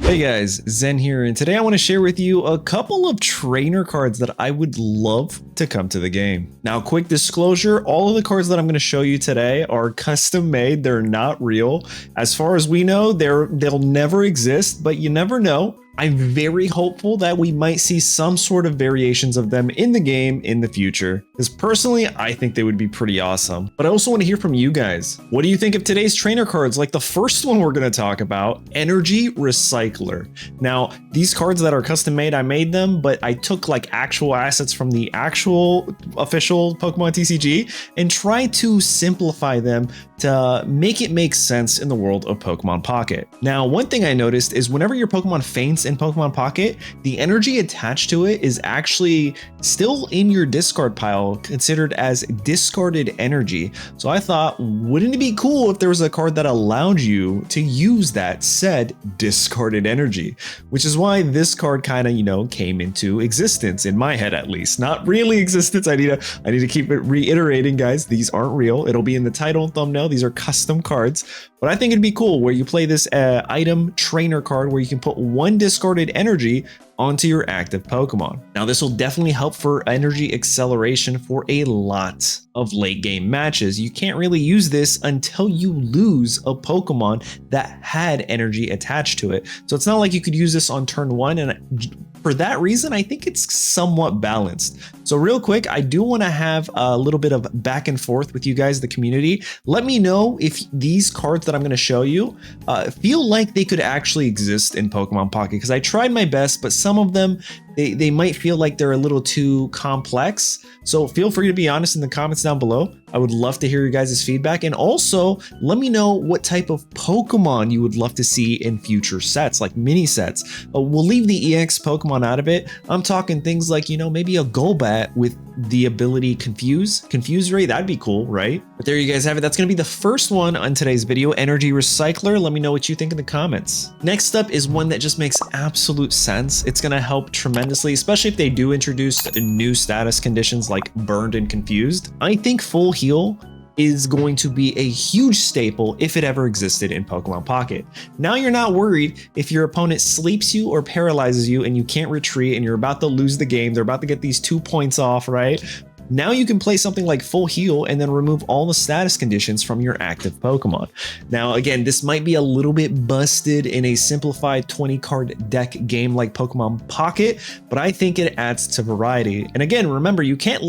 Hey guys, Zen here, and today I want to share with you a couple of trainer cards that I would love to come to the game. Now, quick disclosure, all of the cards that I'm going to show you today are custom made. They're not real. As far as we know, they'll never exist, but you never know. I'm very hopeful that we might see some sort of variations of them in the game in the future, because personally, I think they would be pretty awesome. But I also want to hear from you guys. What do you think of today's trainer cards? Like the first one we're going to talk about, Energy Recycler. Now, these cards that are custom made, I made them, but I took like actual assets from the actual official Pokemon TCG and tried to simplify them to make it make sense in the world of Pokemon Pocket. Now, one thing I noticed is whenever your Pokemon faints in Pokemon Pocket, the energy attached to it is actually still in your discard pile, considered as discarded energy. So I thought, wouldn't it be cool if there was a card that allowed you to use that said discarded energy? Which is why this card kind of, came into existence in my head, at least. Not really existence. I need to keep it reiterating, guys. These aren't real. It'll be in the title and thumbnail. These are custom cards, but I think it'd be cool where you play this item trainer card where you can put one discarded energy onto your active Pokemon. Now, this will definitely help for energy acceleration for a lot of late game matches. You can't really use this until you lose a Pokemon that had energy attached to it. So it's not like you could use this on turn one, and for that reason, I think it's somewhat balanced. So real quick, I do want to have a little bit of back and forth with you guys, the community. Let me know if these cards that I'm going to show you feel like they could actually exist in Pokemon Pocket, because I tried my best, but some of them, they might feel like they're a little too complex. So feel free to be honest in the comments down below. I would love to hear your guys' feedback. And also let me know what type of Pokemon you would love to see in future sets, like mini sets. We'll leave the EX Pokemon out of it. I'm talking things like, maybe a Golbat with the ability Confuse Ray. That'd be cool, right? But there you guys have it. That's going to be the first one on today's video, Energy Recycler. Let me know what you think in the comments. Next up is one that just makes absolute sense. It's going to help tremendously, especially if they do introduce new status conditions like Burned and Confused. I think Full Heal is going to be a huge staple if it ever existed in Pokemon Pocket. Now you're not worried if your opponent sleeps you or paralyzes you and you can't retreat and you're about to lose the game. They're about to get these 2 points off, right? Now you can play something like Full Heal and then remove all the status conditions from your active Pokemon. Now, again, this might be a little bit busted in a simplified 20 card deck game like Pokemon Pocket, but I think it adds to variety. And again, remember, you can't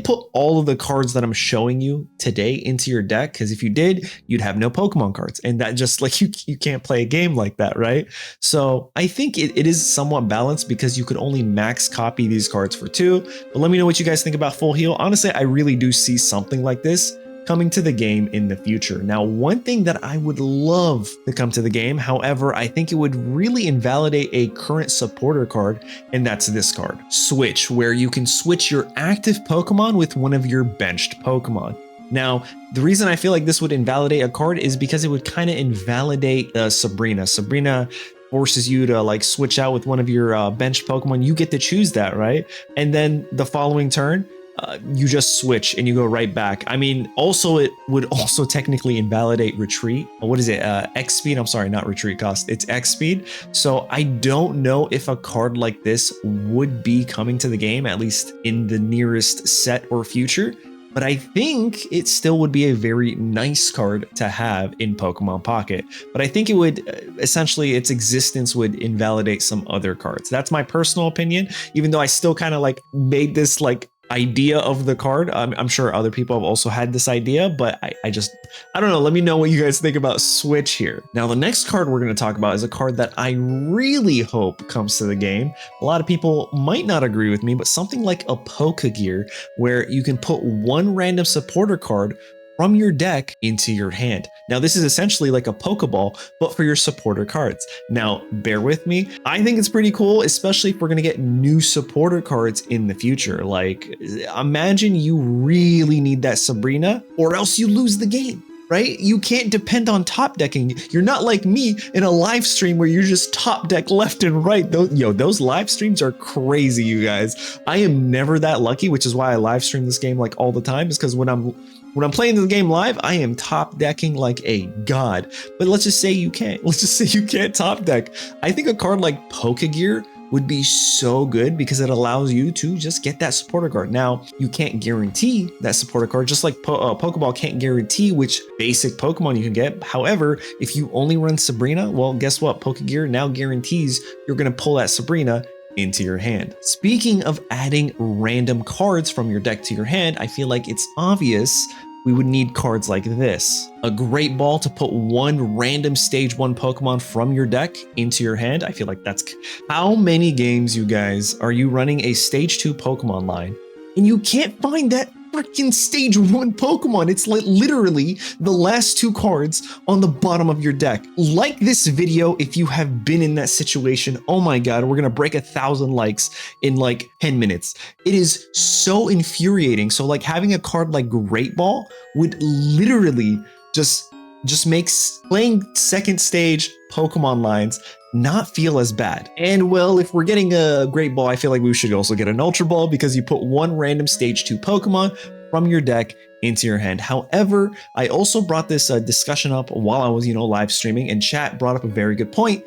put all of the cards that I'm showing you today into your deck, because if you did, you'd have no Pokemon cards. And that just like you can't play a game like that, right? So I think it is somewhat balanced because you could only max copy these cards for 2. But let me know what you guys think about Full Heal. Honestly, I really do see something like this coming to the game in the future. Now, one thing that I would love to come to the game, however, I think it would really invalidate a current supporter card, and that's this card, Switch, where you can switch your active Pokemon with one of your benched Pokemon. Now, the reason I feel like this would invalidate a card is because it would kind of invalidate Sabrina. Sabrina forces you to like switch out with one of your benched Pokemon. You get to choose that, right? And then the following turn, you just switch and you go right back. I mean, also it would also technically invalidate retreat. What is it? X speed. I'm sorry, not retreat cost. It's X speed. So I don't know if a card like this would be coming to the game, at least in the nearest set or future. But I think it still would be a very nice card to have in Pokemon Pocket. But I think it would, essentially, its existence would invalidate some other cards. That's my personal opinion, even though I still kind of like made this like idea of the card. I'm sure other people have also had this idea, but I don't know. Let me know what you guys think about Switch here. Now, the next card we're going to talk about is a card that I really hope comes to the game. A lot of people might not agree with me, but something like a Pokegear, where you can put one random supporter card from your deck into your hand. Now, this is essentially like a Pokeball, but for your supporter cards. Now, bear with me. I think it's pretty cool, especially if we're gonna get new supporter cards in the future. Like, imagine you really need that Sabrina, or else you lose the game. Right? You can't depend on top decking. You're not like me in a live stream where you're just top deck left and right. Those live streams are crazy, you guys. I am never that lucky, which is why I live stream this game like all the time, is because when I'm When I'm playing the game live, I am top decking like a god. But let's just say you can't. Let's just say you can't top deck. I think a card like Pokegear would be so good because it allows you to just get that supporter card. Now, you can't guarantee that supporter card, just like Pokeball can't guarantee which basic Pokemon you can get. However, if you only run Sabrina, well, guess what? Pokegear now guarantees you're going to pull that Sabrina into your hand. Speaking of adding random cards from your deck to your hand, I feel like it's obvious we would need cards like this. A Great Ball to put one random stage 1 Pokemon from your deck into your hand. I feel like that's... How many games, you guys, are you running a stage 2 Pokemon line and you can't find that freaking stage 1 Pokemon? It's like literally the last 2 cards on the bottom of your deck. Like this video if you have been in that situation. Oh my god, we're gonna break 1,000 likes in like 10 minutes. It is so infuriating. So like having a card like Great Ball would literally just makes playing second stage Pokemon lines not feel as bad. And well, if we're getting a Great Ball, I feel like we should also get an Ultra Ball because you put one random stage 2 Pokemon from your deck into your hand. However, I also brought this discussion up while I was, live streaming, and chat brought up a very good point.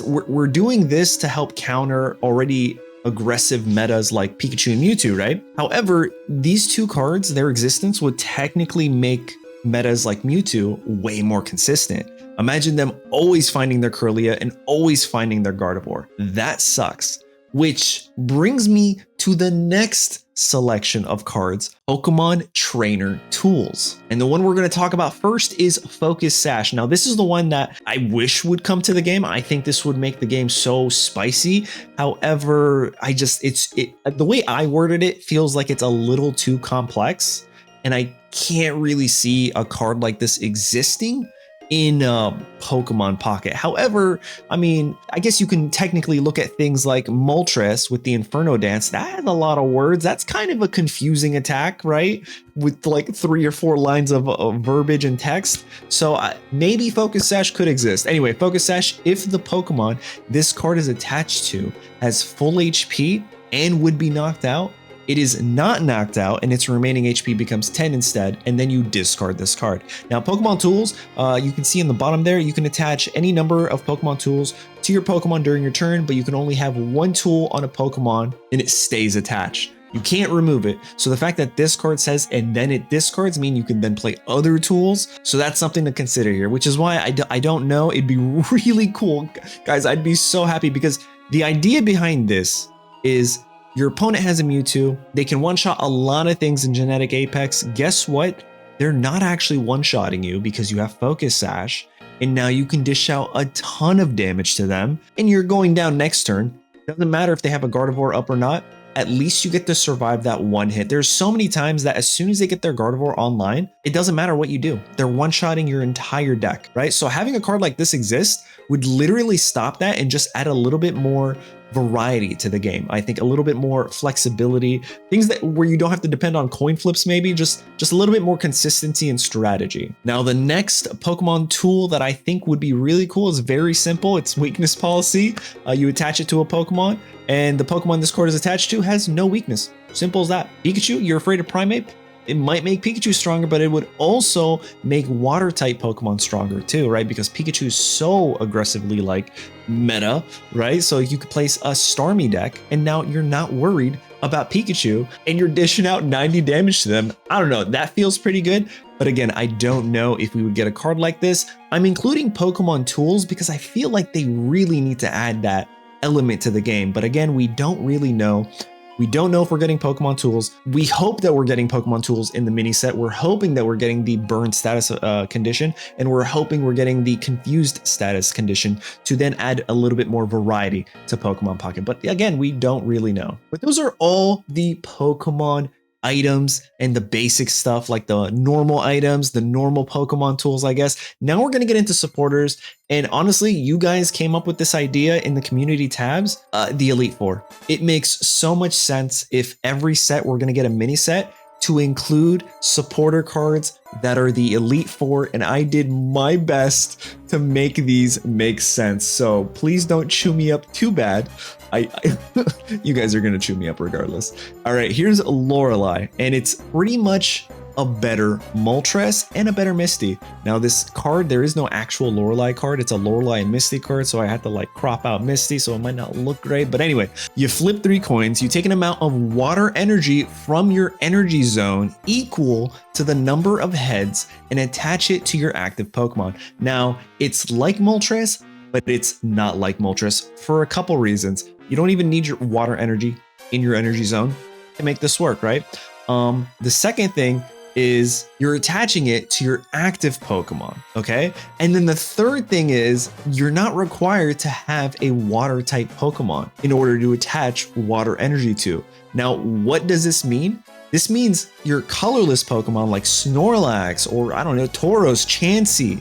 We're doing this to help counter already aggressive metas like Pikachu and Mewtwo, right? However, these 2 cards, their existence would technically make metas like Mewtwo way more consistent. Imagine them always finding their Kirlia and always finding their Gardevoir. That sucks. Which brings me to the next selection of cards, Pokemon Trainer Tools. And the one we're going to talk about first is Focus Sash. Now, this is the one that I wish would come to the game. I think this would make the game so spicy. However, the way I worded it feels like it's a little too complex, and I can't really see a card like this existing in Pokemon Pocket. However, I mean, I guess you can technically look at things like Moltres with the Inferno Dance. That has a lot of words. That's kind of a confusing attack, right? With like 3 or 4 lines of verbiage and text. So maybe Focus Sash could exist. Anyway, Focus Sash, if the Pokemon this card is attached to has full HP and would be knocked out, it is not knocked out and its remaining HP becomes 10 instead, and then you discard this card. Now, Pokemon Tools, you can see in the bottom there, you can attach any number of Pokemon Tools to your Pokemon during your turn, but you can only have 1 tool on a Pokemon and it stays attached. You can't remove it. So the fact that this card says, and then it discards, mean you can then play other tools. So that's something to consider here, which is why I don't know. It'd be really cool. Guys, I'd be so happy because the idea behind this is your opponent has a Mewtwo. They can one-shot a lot of things in Genetic Apex. Guess what? They're not actually one-shotting you because you have Focus Sash. And now you can dish out a ton of damage to them. And you're going down next turn. Doesn't matter if they have a Gardevoir up or not. At least you get to survive that one hit. There's so many times that as soon as they get their Gardevoir online, it doesn't matter what you do. They're one-shotting your entire deck, right? So having a card like this exist would literally stop that and just add a little bit more variety to the game. I think a little bit more flexibility, things that where you don't have to depend on coin flips, maybe just a little bit more consistency and strategy. Now, the next Pokemon tool that I think would be really cool is very simple. It's weakness policy. You attach it to a Pokemon, and the Pokemon this card is attached to has no weakness. Simple as that. Pikachu, you're afraid of Primeape? It might make Pikachu stronger, but it would also make water type Pokemon stronger too, right? Because Pikachu is so aggressively like meta, right? So you could place a Starmie deck and now you're not worried about Pikachu and you're dishing out 90 damage to them. I don't know, that feels pretty good. But again, I don't know if we would get a card like this. I'm including Pokemon Tools because I feel like they really need to add that element to the game. But again, we don't really know. We don't know if we're getting Pokemon Tools. We hope that we're getting Pokemon Tools in the mini set. We're hoping that we're getting the Burn status condition, and we're hoping we're getting the Confused status condition to then add a little bit more variety to Pokemon Pocket. But again, we don't really know. But those are all the Pokemon items and the basic stuff, like the normal items, the normal Pokemon tools, I guess. Now we're going to get into supporters. And honestly, you guys came up with this idea in the community tabs, the Elite Four. It makes so much sense if every set we're going to get a mini set to include supporter cards that are the Elite Four, and I did my best to make these make sense. So please don't chew me up too bad. You guys are gonna chew me up regardless. All right, here's Lorelei, and it's pretty much a better Moltres and a better Misty. Now this card, there is no actual Lorelei card. It's a Lorelei and Misty card, so I had to like crop out Misty, so it might not look great. But anyway, you flip 3 coins, you take an amount of water energy from your energy zone equal to the number of heads and attach it to your active Pokemon. Now, it's like Moltres, but it's not like Moltres for a couple reasons. You don't even need your water energy in your energy zone to make this work, right? The second thing is you're attaching it to your active Pokemon, okay? And then the third thing is you're not required to have a water type Pokemon in order to attach water energy to. Now, what does this mean? This means your colorless Pokemon like Snorlax or I don't know, Tauros, Chansey,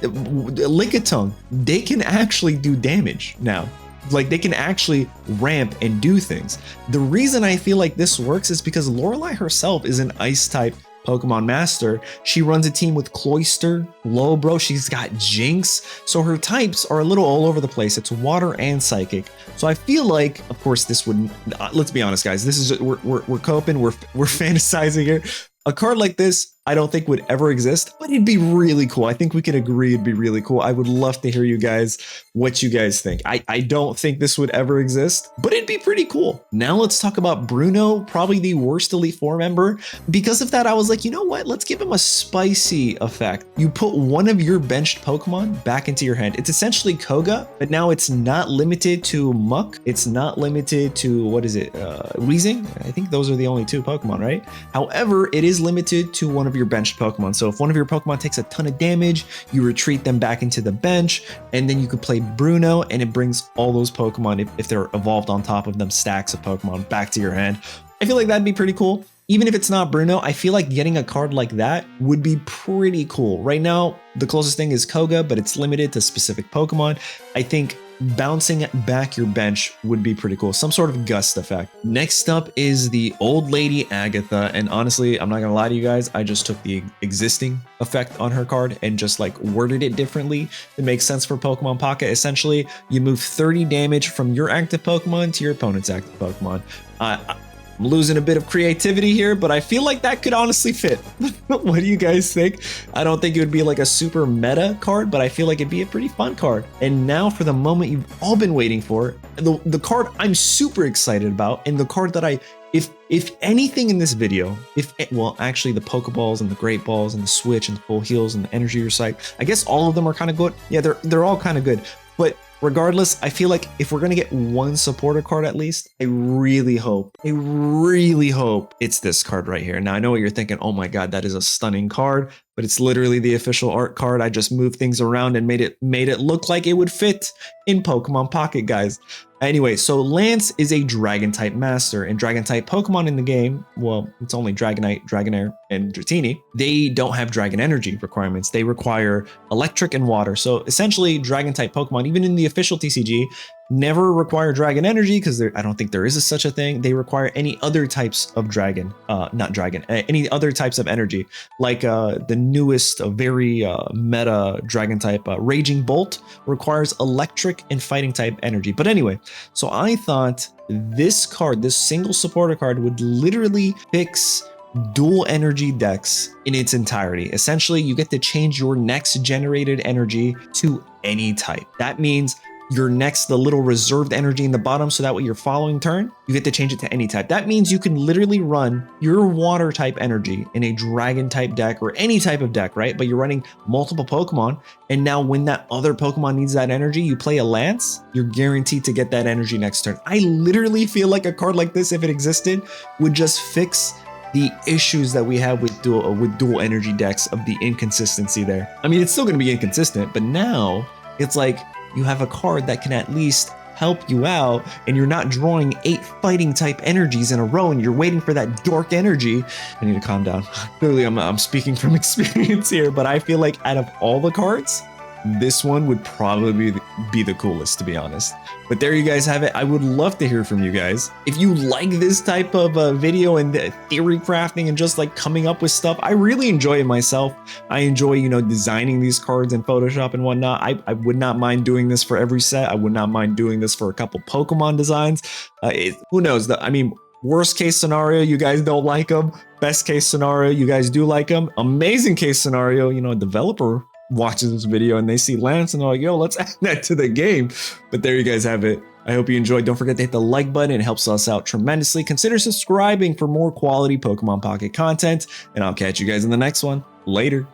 Lickitung, they can actually do damage now. Like they can actually ramp and do things. The reason I feel like this works is because Lorelei herself is an ice type Pokemon master. She runs a team with Cloyster, Lobro, she's got Jinx. So her types are a little all over the place. It's water and psychic. So I feel like, of course, this wouldn't, let's be honest, guys, this is, we're coping, we're fantasizing here. A card like this, I don't think would ever exist, but it'd be really cool. I think we can agree it'd be really cool. I would love to hear you guys, what you guys think. I don't think this would ever exist, but it'd be pretty cool. Now let's talk about Bruno, probably the worst Elite Four member. Because of that, I was like, you know what? Let's give him a spicy effect. You put one of your benched Pokemon back into your hand. It's essentially Koga, but now it's not limited to Muck. It's not limited to, what is it? Weezing? I think those are the only 2 Pokemon, right? However, it is limited to one of your benched Pokemon. So if one of your Pokemon takes a ton of damage, you retreat them back into the bench, and then you could play Bruno, and it brings all those Pokemon, if they're evolved on top of them, stacks of Pokemon back to your hand. I feel like that'd be pretty cool. Even if it's not Bruno, I feel like getting a card like that would be pretty cool. Right now, the closest thing is Koga, but it's limited to specific Pokemon. I think bouncing back your bench would be pretty cool. Some sort of gust effect. Next up is the Old Lady Agatha. And honestly, I'm not gonna lie to you guys, I just took the existing effect on her card and just like worded it differently to make sense for Pokemon Pocket. Essentially, you move 30 damage from your active Pokemon to your opponent's active Pokemon. I'm losing a bit of creativity here, but I feel like that could honestly fit. What do you guys think? I don't think it would be like a super meta card, but I feel like it'd be a pretty fun card. And now for the moment you've all been waiting for, the card I'm super excited about, and the card that if anything in this video, well, actually the Pokeballs and the Great Balls and the Switch and the Full Heals and the Energy Recite, I guess all of them are kind of good. Yeah, they're all kind of good. But regardless, I feel like if we're going to get one supporter card at least, I really hope it's this card right here. Now, I know what you're thinking. Oh my God, that is a stunning card, but it's literally the official art card. I just moved things around and made it look like it would fit in Pokemon Pocket, guys. Anyway, so Lance is a Dragon type master, and Dragon type Pokemon in the game, well, it's only Dragonite, Dragonair, and Dratini. They don't have Dragon energy requirements. They require Electric and Water. So essentially, Dragon type Pokemon, even in the official TCG, never require Dragon energy because I don't think there is such a thing. They require any other types of Dragon, any other types of energy, like the newest, very meta Dragon type, Raging Bolt requires Electric and Fighting type energy. But anyway, so I thought this card, this single supporter card, would literally fix dual energy decks in its entirety. Essentially, you get to change your next generated energy to any type. That means your next, the little reserved energy in the bottom, so that way your following turn, you get to change it to any type. That means you can literally run your water type energy in a dragon type deck or any type of deck, right? But you're running multiple Pokemon, and now when that other Pokemon needs that energy, you play a Lance, you're guaranteed to get that energy next turn. I literally feel like a card like this, if it existed, would just fix the issues that we have with dual energy decks of the inconsistency there. I mean, it's still going to be inconsistent, but now it's like you have a card that can at least help you out, and you're not drawing 8 fighting type energies in a row and you're waiting for that dark energy. I need to calm down. Clearly, I'm speaking from experience here, but I feel like out of all the cards, this one would probably be the coolest, to be honest. But there you guys have it. I would love to hear from you guys. If you like this type of video and theory crafting and just like coming up with stuff, I really enjoy it myself. I enjoy, designing these cards in Photoshop and whatnot. I would not mind doing this for every set. I would not mind doing this for a couple Pokemon designs. Who knows? Worst case scenario, you guys don't like them. Best case scenario, you guys do like them. Amazing case scenario, you know, a developer watches this video and they see Lance and they're like, yo, let's add that to the game. But there you guys have it. I hope you enjoyed. Don't forget to hit the like button. It helps us out tremendously. Consider subscribing for more quality Pokemon Pocket content, and I'll catch you guys in the next one. Later.